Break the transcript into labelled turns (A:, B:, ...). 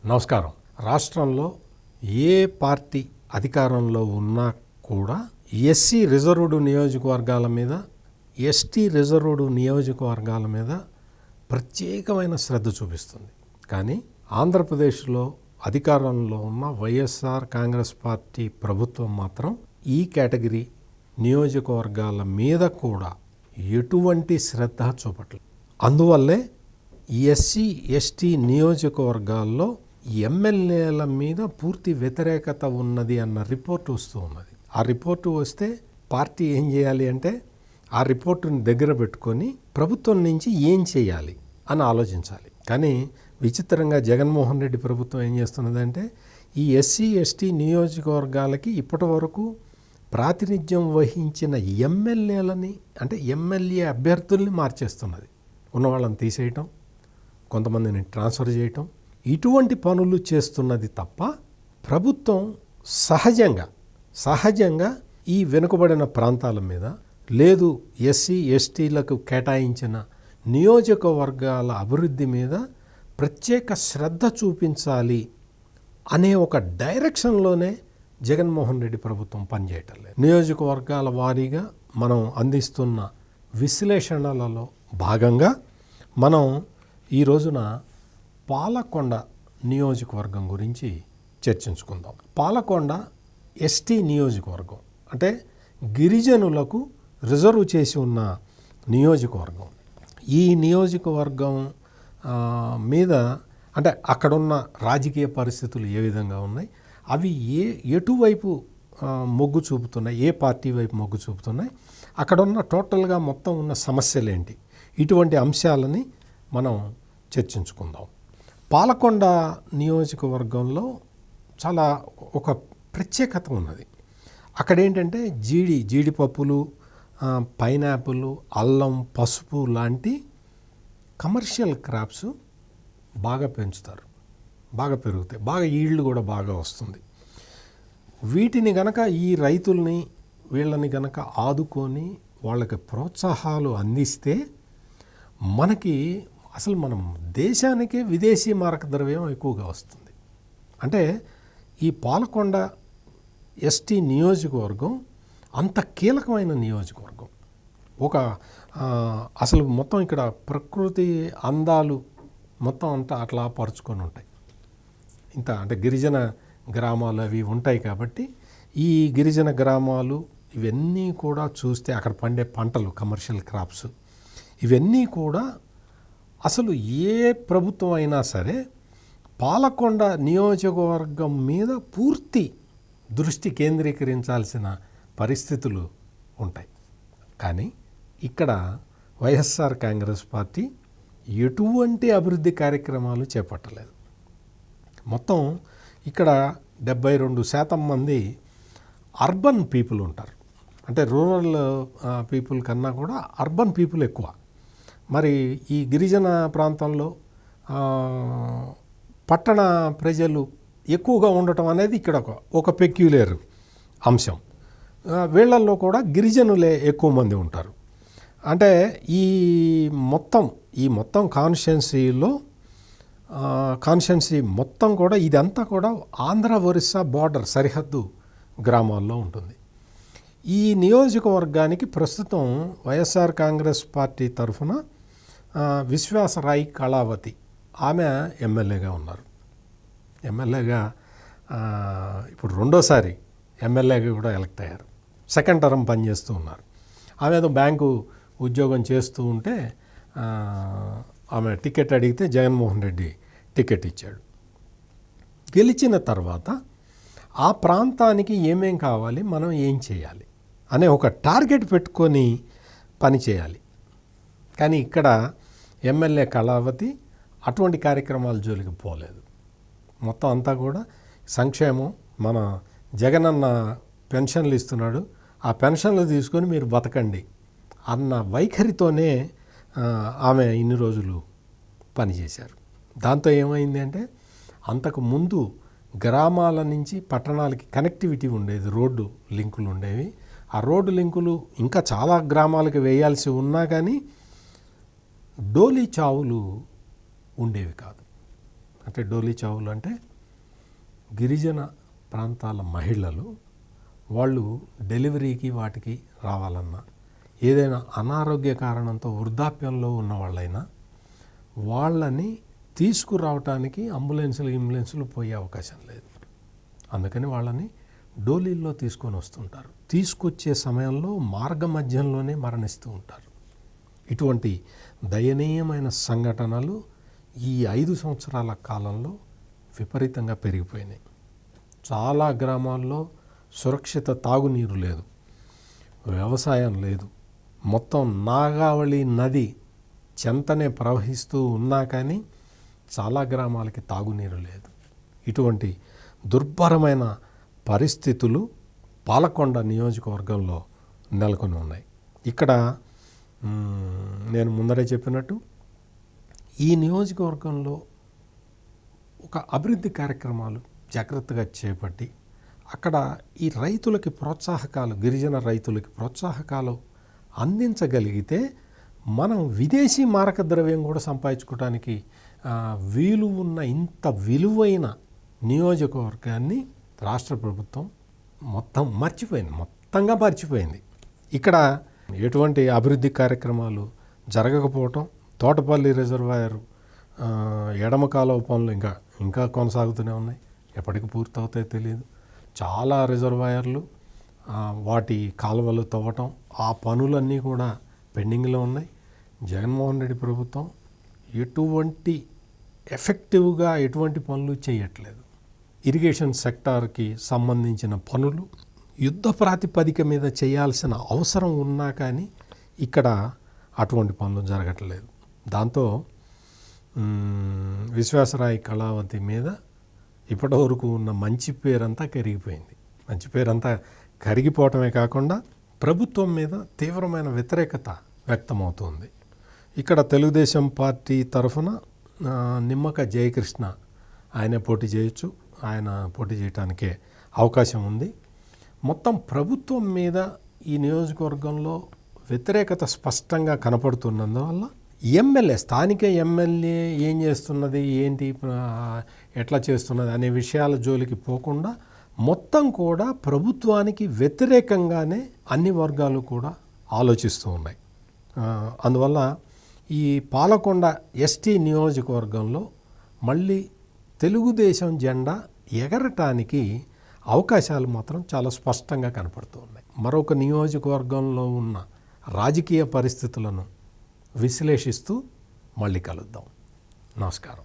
A: నమస్కారం. రాష్ట్రంలో ఏ పార్టీ అధికారంలో ఉన్నా కూడా ఎస్సీ రిజర్వ్డ్ నియోజకవర్గాల మీద, ఎస్టీ రిజర్వ్డ్ నియోజకవర్గాల మీద ప్రత్యేకమైన శ్రద్ధ చూపిస్తుంది. కానీ ఆంధ్రప్రదేశ్లో అధికారంలో ఉన్న వైఎస్ఆర్ కాంగ్రెస్ పార్టీ ప్రభుత్వం మాత్రం ఈ కేటగిరీ నియోజకవర్గాల మీద కూడా ఎటువంటి శ్రద్ధ చూపట్లేదు. అందువల్లే ఎస్సీ ఎస్టీ నియోజకవర్గాల్లో ఎమ్మెల్యేల మీద పూర్తి వ్యతిరేకత ఉన్నది అన్న రిపోర్టు వస్తూ ఉన్నది. ఆ రిపోర్టు వస్తే పార్టీ ఏం చేయాలి అంటే ఆ రిపోర్టుని దగ్గర పెట్టుకొని ప్రభుత్వం నుంచి ఏం చేయాలి అని ఆలోచించాలి. కానీ విచిత్రంగా జగన్మోహన్ రెడ్డి ప్రభుత్వం ఏం చేస్తున్నదంటే ఈ ఎస్సీ ఎస్టీ నియోజకవర్గాలకి ఇప్పటి వరకు ప్రాతినిధ్యం వహించిన ఎమ్మెల్యేలని, అంటే ఎమ్మెల్యే అభ్యర్థుల్ని మార్చేస్తున్నది. ఉన్న వాళ్ళని తీసేయటం, కొంతమందిని ట్రాన్స్ఫర్ చేయటం, ఇటువంటి పనులు చేస్తున్నది తప్ప ప్రభుత్వం సహజంగా ఈ వెనుకబడిన ప్రాంతాల మీద లేదు, ఎస్సీ ఎస్టీలకు కేటాయించిన నియోజకవర్గాల అభివృద్ధి మీద ప్రత్యేక శ్రద్ధ చూపించాలి అనే ఒక డైరెక్షన్లోనే జగన్మోహన్ రెడ్డి ప్రభుత్వం పనిచేయటం లేదు. నియోజకవర్గాల వారీగా మనం అందిస్తున్న విశ్లేషణలలో భాగంగా మనం ఈ రోజున పాలకొండ నియోజకవర్గం గురించి చర్చించుకుందాం. పాలకొండ ఎస్టీ నియోజకవర్గం, అంటే గిరిజనులకు రిజర్వ్ చేసి ఉన్న నియోజకవర్గం. ఈ నియోజకవర్గం మీద అంటే అక్కడున్న రాజకీయ పరిస్థితులు ఏ విధంగా ఉన్నాయి, అవి ఎటువైపు మొగ్గు చూపుతున్నాయి, ఏ పార్టీ వైపు మొగ్గు చూపుతున్నాయి, అక్కడున్న టోటల్గా మొత్తం ఉన్న సమస్యలు ఏంటి, ఇటువంటి అంశాలని మనం చర్చించుకుందాం. పాలకొండ నియోజకవర్గంలో చాలా ఒక ప్రత్యేకత ఉన్నది. అక్కడ ఏంటంటే జీడిపప్పులు, పైనాపిల్, అల్లం, పసుపు లాంటి కమర్షియల్ క్రాప్స్ బాగా పెంచుతారు, బాగా పెరుగుతాయి, బాగా ఈల్డ్ కూడా బాగా వస్తుంది. వీటిని గనక ఈ రైతుల్ని వీళ్ళని గనక ఆదుకొని వాళ్ళకి ప్రోత్సాహాలు అందిస్తే మనకి అసలు మనం దేశానికే విదేశీ మారక ద్రవ్యం ఎక్కువగా వస్తుంది. అంటే ఈ పాలకొండ ఎస్టీ నియోజకవర్గం అంత కీలకమైన నియోజకవర్గం. అసలు మొత్తం ఇక్కడ ప్రకృతి అందాలు మొత్తం అంతా అట్లా పరుచుకొని ఉంటాయి. అంటే గిరిజన గ్రామాలు అవి ఉంటాయి కాబట్టి ఈ గిరిజన గ్రామాలు ఇవన్నీ కూడా చూస్తే అక్కడ పండే పంటలు, కమర్షియల్ క్రాప్స్, ఇవన్నీ కూడా అసలు ఏ ప్రభుత్వం అయినా సరే పాలకొండ నియోజకవర్గం మీద పూర్తి దృష్టి కేంద్రీకరించాల్సిన పరిస్థితులు ఉంటాయి. కానీ ఇక్కడ వైఎస్ఆర్ కాంగ్రెస్ పార్టీ ఎటువంటి అభివృద్ధి కార్యక్రమాలు చేపట్టలేదు. మొత్తం ఇక్కడ 72% మంది అర్బన్ పీపుల్ ఉంటారు. అంటే రూరల్ పీపుల్ కన్నా కూడా అర్బన్ పీపుల్ ఎక్కువ. మరి ఈ గిరిజన ప్రాంతంలో పట్టణ ప్రజలు ఎక్కువగా ఉండటం అనేది ఇక్కడ ఒక పెక్యులర్ అంశం. వీళ్ళల్లో కూడా గిరిజనులే ఎక్కువ మంది ఉంటారు. అంటే ఈ మొత్తం కాన్స్టిట్యున్సీ మొత్తం కూడా ఇదంతా కూడా ఆంధ్ర ఒరిస్సా బార్డర్ సరిహద్దు గ్రామాల్లో ఉంటుంది. ఈ నియోజకవర్గానికి ప్రస్తుతం వైఎస్ఆర్ కాంగ్రెస్ పార్టీ తరఫున విశ్వాసరాయ్ కళావతి ఆమె ఎమ్మెల్యేగా ఉన్నారు. ఎమ్మెల్యేగా ఇప్పుడు రెండోసారి ఎమ్మెల్యేగా కూడా ఎలక్ట్ అయ్యారు. సెకండ్ టర్మ్ పనిచేస్తూ ఉన్నారు. ఆమె ఏదో బ్యాంకు ఉద్యోగం చేస్తూ ఉంటే ఆమె టికెట్ అడిగితే జగన్మోహన్ రెడ్డి టికెట్ ఇచ్చాడు. గెలిచిన తర్వాత ఆ ప్రాంతానికి ఏమేం కావాలి, మనం ఏం చేయాలి అనే ఒక టార్గెట్ పెట్టుకొని పని చేయాలి. కానీ ఇక్కడ ఎమ్మెల్యే కళావతి అటువంటి కార్యక్రమాల జోలికి పోలేదు. మొత్తం అంతా కూడా సంక్షేమం, మన జగనన్న పెన్షన్లు ఇస్తున్నాడు, ఆ పెన్షన్లు తీసుకొని మీరు బతకండి అన్న వైఖరితోనే ఆమె ఇన్ని రోజులు పనిచేశారు. దాంతో ఏమైంది అంటే అంతకు ముందు గ్రామాల నుంచి పట్టణాలకి కనెక్టివిటీ ఉండేది, రోడ్డు లింకులు ఉండేవి. ఆ రోడ్డు లింకులు ఇంకా చాలా గ్రామాలకు వేయాల్సి ఉన్నా కానీ డోలీ చావులు ఉండేవి కాదు. అంటే డోలీ చావులు అంటే గిరిజన ప్రాంతాల మహిళలు వాళ్ళు డెలివరీకి వాటికి రావాలన్నా ఏదైనా అనారోగ్య కారణంతో వృద్ధాప్యంలో ఉన్న వాళ్ళైనా వాళ్ళని తీసుకురావటానికి అంబులెన్సులు పోయే అవకాశం లేదు. అందుకని వాళ్ళని డోలీల్లో తీసుకొని వస్తుంటారు. తీసుకొచ్చే సమయంలో మార్గ మధ్యంలోనే మరణిస్తూ ఉంటారు. ఇటువంటి దయనీయమైన సంఘటనలు ఈ 5 సంవత్సరాల కాలంలో విపరీతంగా పెరిగిపోయినాయి. చాలా గ్రామాల్లో సురక్షిత తాగునీరు లేదు, వ్యవసాయం లేదు. మొత్తం నాగావళి నది చెంతనే ప్రవహిస్తూ ఉన్నా కానీ చాలా గ్రామాలకి తాగునీరు లేదు. ఇటువంటి దుర్భరమైన పరిస్థితులు పాలకొండ నియోజకవర్గంలో నెలకొని ఉన్నాయి. ఇక్కడ నేను ముందరే చెప్పినట్టు ఈ నియోజకవర్గంలో ఒక అభివృద్ధి కార్యక్రమాలు జాగ్రత్తగా చేపట్టి అక్కడ ఈ రైతులకి ప్రోత్సాహకాలు, గిరిజన రైతులకి ప్రోత్సాహకాలు అందించగలిగితే మనం విదేశీ మారక ద్రవ్యం కూడా సంపాదించుకోవడానికి వీలు ఉన్న ఇంత విలువైన నియోజకవర్గాన్ని రాష్ట్ర ప్రభుత్వం మొత్తంగా మర్చిపోయింది. ఇక్కడ ఎటువంటి అభివృద్ధి కార్యక్రమాలు జరగకపోవటం, తోటపల్లి రిజర్వాయర్ ఎడమ కాలువ పనులు ఇంకా కొనసాగుతూనే ఉన్నాయి. ఎప్పటికి పూర్తవుతాయో తెలియదు. చాలా రిజర్వాయర్లు వాటి కాలువలు తవ్వటం, ఆ పనులన్నీ కూడా పెండింగ్లో ఉన్నాయి. జగన్మోహన్ రెడ్డి ప్రభుత్వం ఎఫెక్టివ్గా ఎటువంటి పనులు చేయట్లేదు. ఇరిగేషన్ సెక్టార్కి సంబంధించిన పనులు యుద్ధ ప్రాతిపదిక మీద చేయాల్సిన అవసరం ఉన్నా కానీ ఇక్కడ అటువంటి పనులు జరగట్లేదు. దాంతో విశ్వేశ్వరాయ కళావతి మీద ఇప్పటివరకు ఉన్న మంచి పేరంతా కరిగిపోయింది. మంచి పేరంతా కరిగిపోవటమే కాకుండా ప్రభుత్వం మీద తీవ్రమైన వ్యతిరేకత వ్యక్తమవుతుంది. ఇక్కడ తెలుగుదేశం పార్టీ తరఫున నిమ్మక జయకృష్ణ ఆయనే పోటీ చేయొచ్చు. ఆయన పోటీ చేయడానికే అవకాశం ఉంది. మొత్తం ప్రభుత్వం మీద ఈ నియోజకవర్గంలో వ్యతిరేకత స్పష్టంగా కనపడుతున్నందువల్ల స్థానిక ఎమ్మెల్యే ఏం చేస్తున్నది, ఏంటి, ఎట్లా చేస్తున్నది అనే విషయాల జోలికి పోకుండా మొత్తం కూడా ప్రభుత్వానికి వ్యతిరేకంగానే అన్ని వర్గాలు కూడా ఆలోచిస్తూ ఉన్నాయి. అందువల్ల ఈ పాలకొండ ఎస్టీ నియోజకవర్గంలో మళ్ళీ తెలుగుదేశం జెండా ఎగరటానికి అవకాశాలు మాత్రం చాలా స్పష్టంగా కనపడుతూ ఉన్నాయి. మరొక నియోజకవర్గంలో ఉన్న రాజకీయ పరిస్థితులను విశ్లేషిస్తూ మళ్ళీ కలుద్దాం. నమస్కారం.